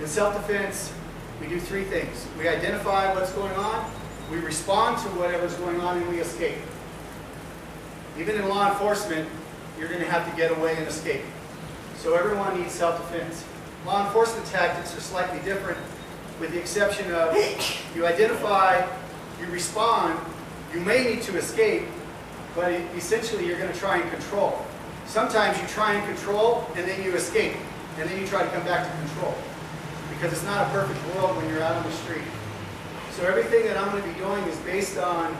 In self-defense, we do three things. We identify what's going on, we respond to whatever's going on, and we escape. Even in law enforcement, you're going to have to get away and escape. So everyone needs self-defense. Law enforcement tactics are slightly different, with the exception of you identify, you respond, you may need to escape, but essentially you're going to try and control. Sometimes you try and control, and then you escape, and then you try to come back to control. Because it's not a perfect world when you're out on the street. So everything that I'm going to be doing is based on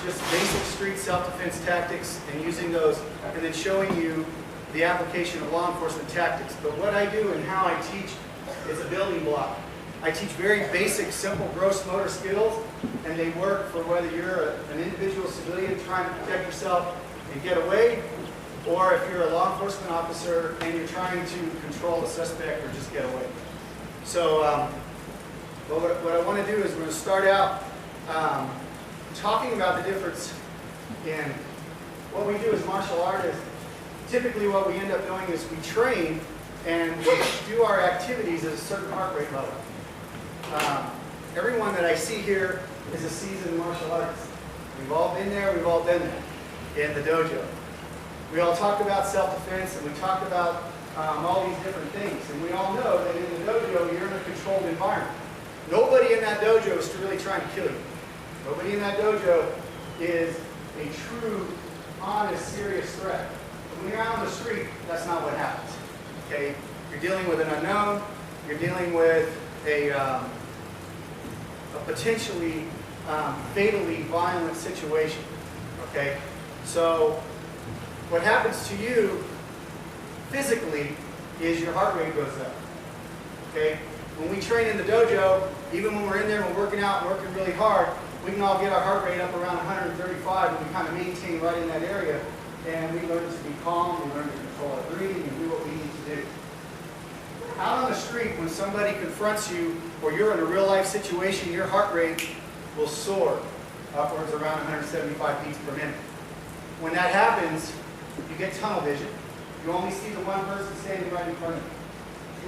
just basic street self-defense tactics and using those, and then showing you the application of law enforcement tactics. But what I do and how I teach is a building block. I teach very basic, simple, gross motor skills, and they work for whether you're an individual civilian trying to protect yourself and get away, or if you're a law enforcement officer and you're trying to control a suspect or just get away. So what I want to do is we're going to start out talking about the difference in what we do as martial artists. Typically what we end up doing is we train and we do our activities at a certain heart rate level. Everyone that I see here is a seasoned martial artist. We've all been there, we've all been there in the dojo. We all talk about self-defense and we talk about all these different things. And we all know that in the dojo, you're in a controlled environment. Nobody in that dojo is really trying to kill you. Nobody in that dojo is a true, honest, serious threat. But when you're out on the street, that's not what happens. Okay? You're dealing with an unknown. You're dealing with a potentially fatally violent situation. Okay? So what happens to you physically is your heart rate goes up. Okay? When we train in the dojo, even when we're in there and we're working out and working really hard, we can all get our heart rate up around 135 and we kind of maintain right in that area. And we learn to be calm, we learn to control our breathing and do what we need to do. Out on the street, when somebody confronts you or you're in a real life situation, your heart rate will soar upwards around 175 beats per minute. When that happens, you get tunnel vision. You only see the one person standing right in front of you.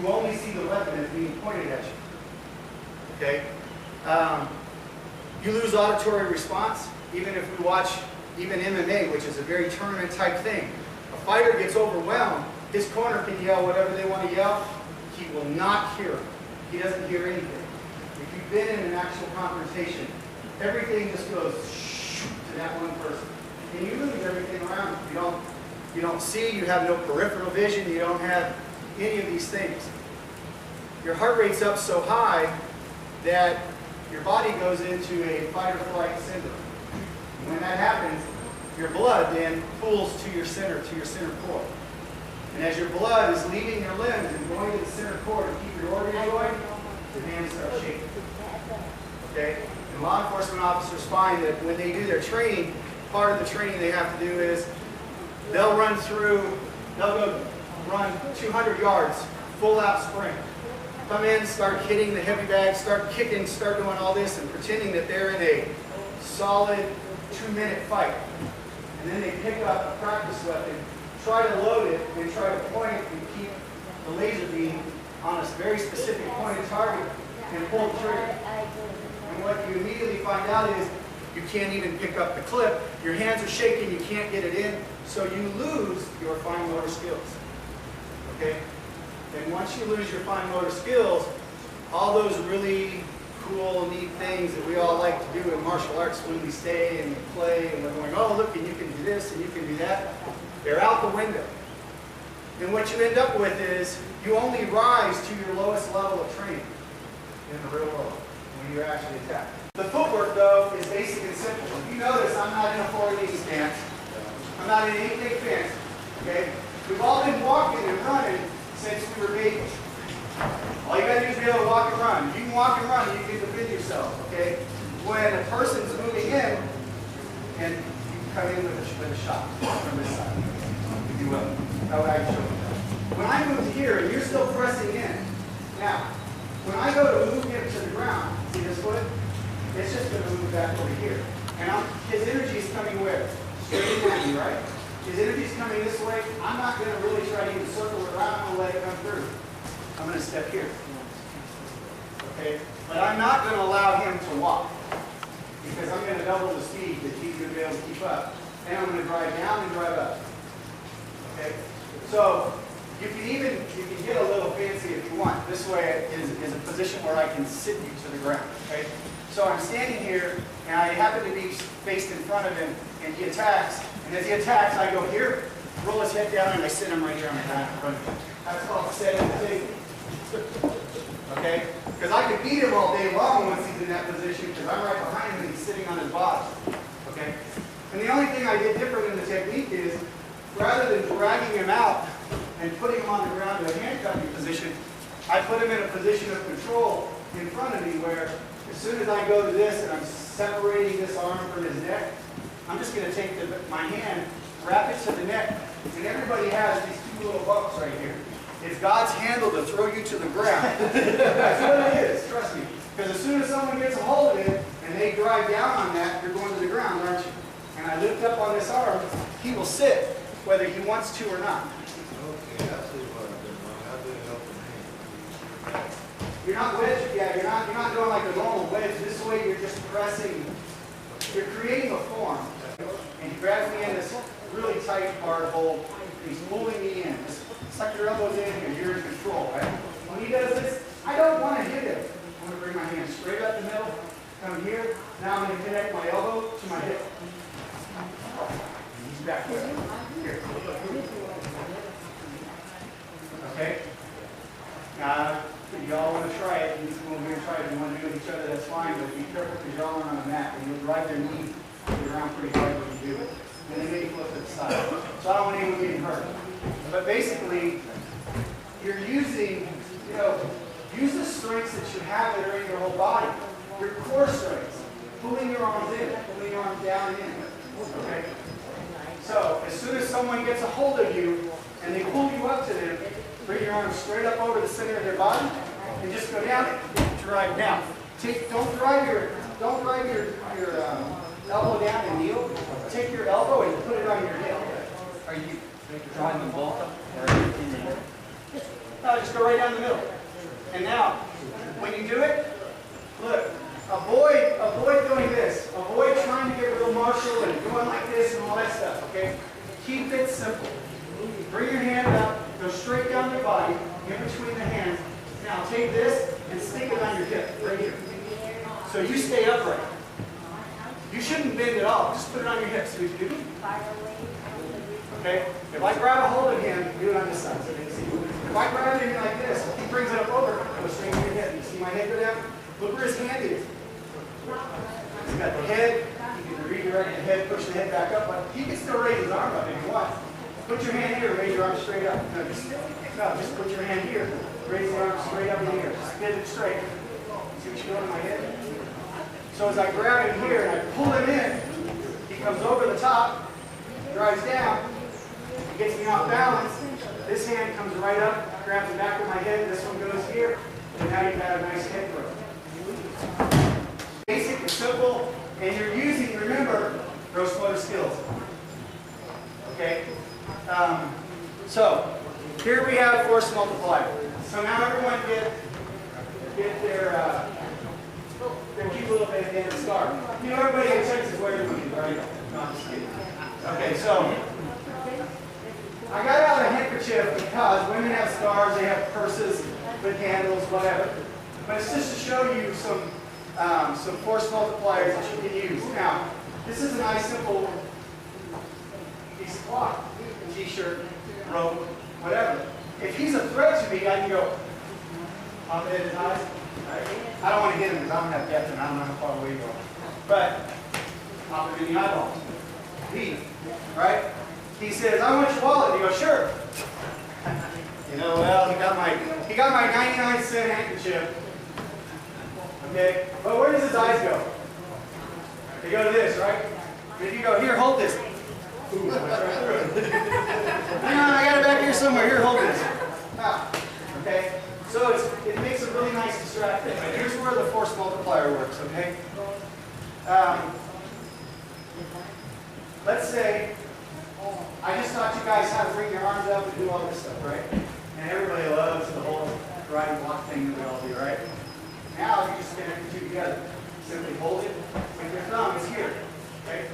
You only see the weapon as being pointed at you. Okay? You lose auditory response, even if we watch even MMA, which is a very tournament type thing. A fighter gets overwhelmed, his corner can yell whatever they want to yell, he will not hear it. He doesn't hear anything. If you've been in an actual confrontation, everything just goes to that one person. And you lose everything around you. You don't see, you have no peripheral vision, you don't have any of these things. Your heart rate's up so high that your body goes into a fight or flight syndrome. And when that happens, your blood then pulls to your center core. And as your blood is leaving your limbs and going to the center core to keep your organs going, your hands start shaking. Okay? And law enforcement officers find that when they do their training, part of the training they have to do is they'll go run 200 yards, full out sprint. Come in, start hitting the heavy bags, start kicking, start doing all this and pretending that they're in a solid 2-minute fight. And then they pick up a practice weapon, try to load it, and try to point it and keep the laser beam on a very specific pointed target and pull the trigger. And what you immediately find out is you can't even pick up the clip, your hands are shaking, you can't get it in, so you lose your fine motor skills. Okay? And once you lose your fine motor skills, all those really cool, neat things that we all like to do in martial arts when we stay and we play and we're going, oh look, and you can do this and you can do that, they're out the window. And what you end up with is you only rise to your lowest level of training in the real world when you're actually attacked. The footwork, though, is basic and simple. If you notice, I'm not in a forward-leaning stance. I'm not in any big fence. Okay? We've all been walking and running since we were babies. All you got to do is be able to walk and run. If you can walk and run, you can defend yourself. Okay? When a person's moving in, and you can come in with a shot from this side, if you will. How would I show you that? When I move here, and you're still pressing in. Now, when I go to move him to the ground, see this foot? It's just going to move back over here. And his energy is coming where? Straight at me, right? His energy is coming this way. I'm not going to really try to even circle it around. I'm going to let it come through. I'm I'm going to step here. Okay? But I'm not going to allow him to walk, because I'm going to double the speed that he's going to be able to keep up. And I'm going to drive down and drive up. Okay? So you can get a little fancy if you want. This way is a position where I can sit you to the ground. Okay? So I'm standing here, and I happen to be faced in front of him, and he attacks. And as he attacks, I go here, roll his head down, and I sit him right here on the ground in front of him. That's called setting the table. Okay? Because I could beat him all day long once he's in that position, because I'm right behind him and he's sitting on his body. Okay? And the only thing I did different in the technique is, rather than dragging him out and putting him on the ground to a handcuffing position, I put him in a position of control in front of me where as soon as I go to this and I'm separating this arm from his neck, I'm just going to take my hand, wrap it to the neck, and everybody has these two little bumps right here. It's God's handle to throw you to the ground. That's what it is, trust me. Because as soon as someone gets a hold of it and they drive down on that, you're going to the ground, aren't you? And I lift up on this arm, he will sit, whether he wants to or not. Okay, I see what I'm doing. I do help him. You're not wedged, yeah, you're not doing like a normal wedge. This way you're just pressing, you're creating a form. And he grabs me in this really tight hard hold. He's pulling me in. Just suck your elbows in and you're in control, right? When he does this, I don't want to hit him. I'm going to bring my hand straight up the middle, come here. Now I'm going to connect my elbow to my hip. He's back there. Here. Okay? Now, if y'all want to try it, when we're going to try it, if you want to do it with each other, that's fine, but be careful because you're all on the mat and you'll drive your knee around pretty hard when you do it. And then maybe flip to the side. So I don't want anyone getting hurt. But basically, you're using, use the strengths that you have that are in your whole body. Your core strengths. Pulling your arms in, pulling your arms down and in. Okay? So, as soon as someone gets a hold of you and they pull you up to them, bring your arms straight up over the center of their body and just go down and drive down. Don't drive your elbow down and kneel. Take your elbow and put it on your hip. Are you drawing the ball up or in the middle? No, just go right down the middle. And now, when you do it, look, avoid doing this. Avoid trying to get real martial and going like this and all that stuff, okay? Keep it simple. Bring your hand up, go straight down your body, in between the hands. Now take this and stick it on your hip, right here. So you stay upright. You shouldn't bend at all. Just put it on your hip. So if you do, okay? If I grab a hold of him, do it on this side so they can see. If I grab him like this, he brings it up over, go straight to your head. You see my head go down? Look where his hand is. He's got the head. He can redirect the head, push the head back up, but he can still raise his arm up if he wants. Put your hand here, raise your arm straight up. No, just put your hand here, raise the arm straight up in the air. Just get it straight. See what you're doing in my head? So as I grab him here and I pull him in, he comes over the top, drives down, he gets me off balance. This hand comes right up, grabs the back of my head, this one goes here, and now you've got a nice head throw. Basic and simple, and you're using, remember, gross motor skills. Okay? So, here we have force multiplier. So now everyone get their cute little bandana scarf. You know everybody in Texas wears one, right? No, I'm just kidding. Okay, so I got out a handkerchief because women have scarves, they have purses with handles, whatever. But it's just to show you some force multipliers that you can use. Now, this is a nice simple piece of cloth, t-shirt, rope, whatever. If he's a threat to me, I can go pop it in his eyes. Right? I don't want to hit him because I don't have depth and I don't know how far away you go. But pop him in the eyeball. Leave. Right? He says, "I want your wallet." You go, "Sure." Well, he got my 99-cent handkerchief. Okay? But where does his eyes go? They go to this, right? If you go, "Here, hold this." Ooh, I went right through it. Hang on, I got it back here somewhere. Here, hold this. Ah, okay? So it makes a really nice distraction. And here's where the force multiplier works, okay? Let's say I just taught you guys how to bring your arms up and do all this stuff, right? And everybody loves to hold karate block thing that we all do, right? Now you just connect the two together. Simply hold it with your thumb. It's here, okay?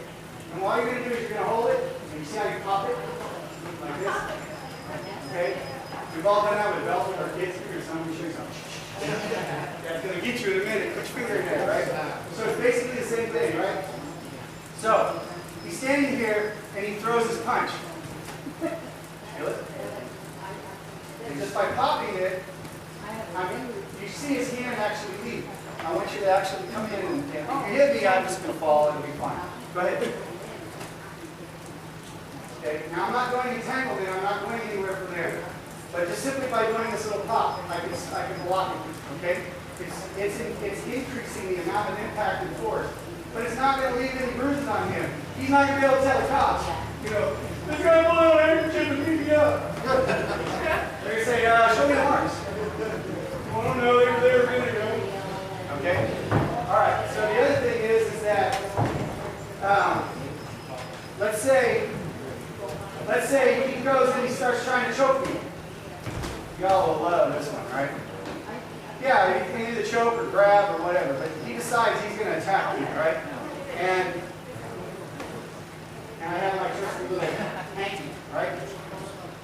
And all you're going to do is you're going to hold it, and you see how you pop it? Like this. Okay? We've all done that with belts with our kids here. Someone will show you something. That's going to get you in a minute. Put your finger in there, right? So it's basically the same thing, right? So he's standing here, and he throws his punch. Feel it? And just by popping it, you see his hand actually leave. I want you to actually come in and if you hit me, I'm just going to fall. It'll be fine. Go ahead. Okay. Now I'm not going entangled in. I'm not going anywhere from there. But just simply by doing this little pop, I can block it. Okay. It's increasing the amount of impact and force, but it's not going to leave any bruises on him. He's not going to be able to tell the cops, you know, this guy blew out an handkerchief and beat me up. They're going to say, show me the marks. Oh no, they were there a minute ago. Okay? Alright, so the other thing is that, let's say he goes and he starts trying to choke me. Y'all will love this one, right? Yeah, he can either choke or grab or whatever, but he decides he's going to attack me, right? And I have my trusty little hanky, right?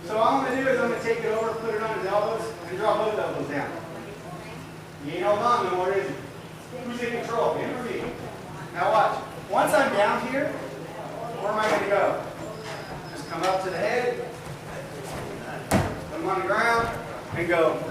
So all I'm going to do is I'm going to take it over, put it on his elbows, and draw both elbows down. He ain't held on no more, is he? Who's in control? Him or me? Now watch. Once I'm down here, where am I going to go? Just come up to the head, put him on the ground, and go.